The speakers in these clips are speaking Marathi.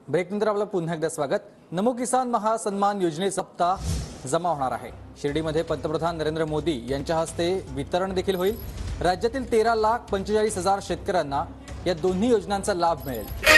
ब्रेकनंतर आपलं पुन्हा एकदा स्वागत। नमो किसान महासन्मान योजनेचा हप्ता जमा होणार आहे। शिर्डीमध्ये पंतप्रधान नरेंद्र मोदी यांच्या हस्ते वितरण देखील होईल। राज्यातील 13,45,000 शेतकऱ्यांना या दोन्ही योजनांचा लाभ मिळेल।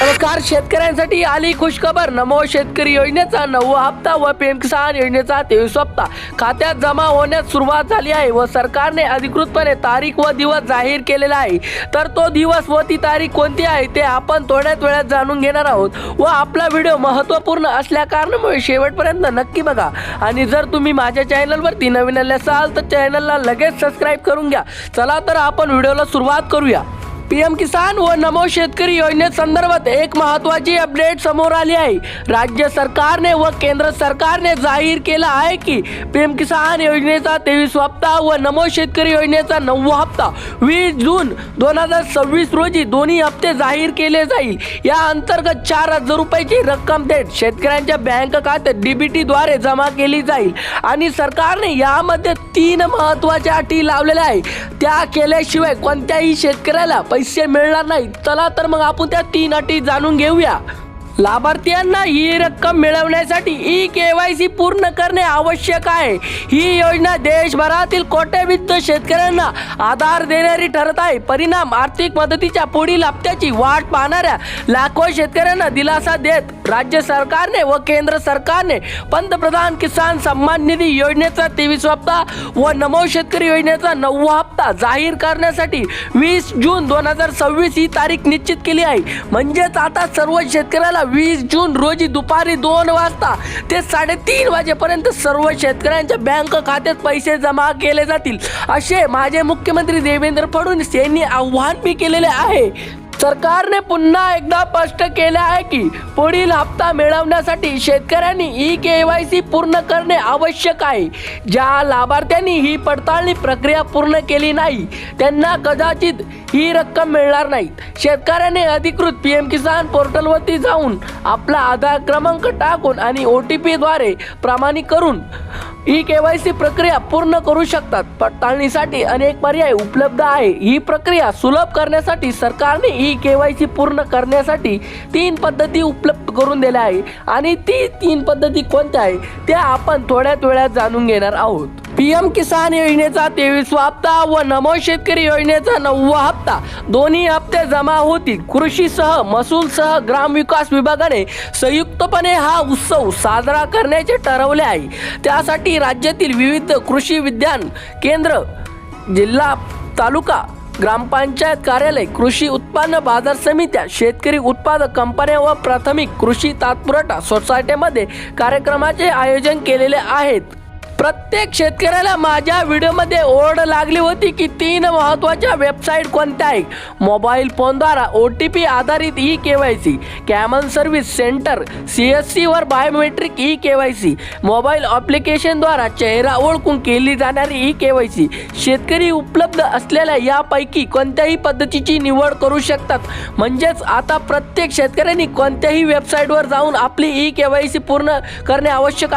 नमस्कार, शेतकऱ्यांसाठी आली खुशखबर। नमो शेतकरी योजनेचा 9वा हप्ता व पीएम किसान योजनेचा 23 हप्ता खात्यात जमा होण्यास सुरुवात झाली आहे व सरकारने अधिकृतपणे तारीख व दिवस जाहीर केलेला आहे। तर तो दिवस व ती तारीख कोणती आहे ते आपण थोड्याच वेळात जाणून घेणार आहोत व आपला व्हिडिओ महत्त्वपूर्ण असल्या कारणामुळे शेवटपर्यंत नक्की बघा। आणि जर तुम्ही माझ्या चॅनलवरती नवीन आले असाल तर चॅनलला लगेच सबस्क्राइब करून घ्या। चला तर आपण व्हिडिओला सुरुवात करूया। पीएम किसान व नमो शेतकरी योजनेसंदर्भात एक महत्त्वाची अपडेट समोर आली आहे। राज्य सरकारने व केंद्र सरकारने जाहीर केला आहे की पीएम किसान योजनेचा 23 हप्ता व नमो शेतकरी योजनेचा 9वा हप्ता 20 जून 2026 रोजी दोन्ही हप्ते जाहीर केले जाईल। या अंतर्गत 4,000 रुपयाची रक्कम थेट शेतकऱ्यांच्या बँक खात्यात डीबीटी द्वारे जमा केली जाईल आणि सरकारने यामध्ये 3 महत्त्वाच्या अटी लावलेल्या आहेत। त्या केल्याशिवाय कोणत्याही शेतकऱ्याला पैसे मिळणार नाही। चला तर मग आपण त्या 3 अटी जाणून घेऊया। लाभार्थ्यांना ही रक्कम मिळवण्यासाठी ई-केवायसी पूर्ण करणे आवश्यक आहे। ही योजना देशभरातील कोट्यवधी शेतकऱ्यांना आधार देणारी ठरत आहे। परिणाम आर्थिक मदतीच्या पुढील हप्त्याची वाट पाहणाऱ्या लाखो शेतकऱ्यांना दिलासा देत राज्य सरकारने व केंद्र सरकारने पंतप्रधान किसान सन्मान निधी योजनेचा 23 हप्ता व नमो शेतकरी योजनेचा 9वा हप्ता जाहीर करण्यासाठी 20 जून 2026 ही तारीख निश्चित केली आहे। म्हणजेच आता सर्व शेतकऱ्याला 20 जून रोजी दुपारी 2 वाजता ते 3:30 वाजेपर्यंत सर्व शेतकऱ्यांच्या बँक खात्यात पैसे जमा केले जातील, असे माझे मुख्यमंत्री देवेंद्र फडणवीस यांनी आवाहन भी केलेले आहे। सरकारने पुन्हा एकदा स्पष्ट केले आहे की पुढील हप्ता मिळवण्यासाठी शेतकऱ्यांनी ई-केवायसी पूर्ण करणे आवश्यक आहे। ज्या लाभार्थ्यांनी ही पडताळणी प्रक्रिया पूर्ण केली नाही त्यांना कदाचित ही रक्कम मिळणार नाही। शेतकऱ्याने अधिकृत पीएम किसान पोर्टलवरती जाऊन आपला आधार क्रमांक टाकून आणि OTP द्वारे प्रमाणित करून ई-केवायसी प्रक्रिया पूर्ण करू शकतात। पडताळणीसाठी अनेक पर्याय उपलब्ध आहे। ही प्रक्रिया सुलभ करण्यासाठी सरकारने ई-केवायसी पूर्ण करण्यासाठी 3 पद्धती उपलब्ध करून दिल्या आहे आणि ती 3 पद्धती कोणत्या आहे त्या आपण थोड्याच वेळात जाणून घेणार आहोत। पीएम किसान योजनेचा 23वा हप्ता व नमो शेतकरी योजनेचा 9वा हप्ता दोन्ही हप्ते जमा होतील। कृषीसह महसूलसह ग्रामविकास विभागाने संयुक्तपणे हा उत्सव साजरा करण्याचे ठरवले आहे। त्यासाठी राज्यातील विविध कृषी विज्ञान केंद्र, जिल्हा, तालुका, ग्रामपंचायत कार्यालय, कृषी उत्पन्न बाजार समित्या, शेतकरी उत्पादक कंपन्या व प्राथमिक कृषी तात्पुरता सोसायटीमध्ये कार्यक्रमाचे आयोजन केलेले आहेत। प्रत्येक शेतकऱ्याला माझ्या व्हिडिओमध्ये ओढ लागली होती की 3 महत्त्वाच्या वेबसाईट कोणत्या आहेत। मोबाईल फोनद्वारा OTP आधारित e-KYC, common service centre CSC वर बायोमेट्रिक ई-केवायसी, मोबाईल ॲप्लिकेशनद्वारा चेहरा ओळखून केली जाणारी ई-केवायसी। शेतकरी उपलब्ध असलेल्या यापैकी कोणत्याही पद्धतीची निवड करू शकतात। म्हणजेच आता प्रत्येक शेतकऱ्यांनी कोणत्याही वेबसाईटवर जाऊन आपली ई-केवायसी पूर्ण करणे आवश्यक आहे।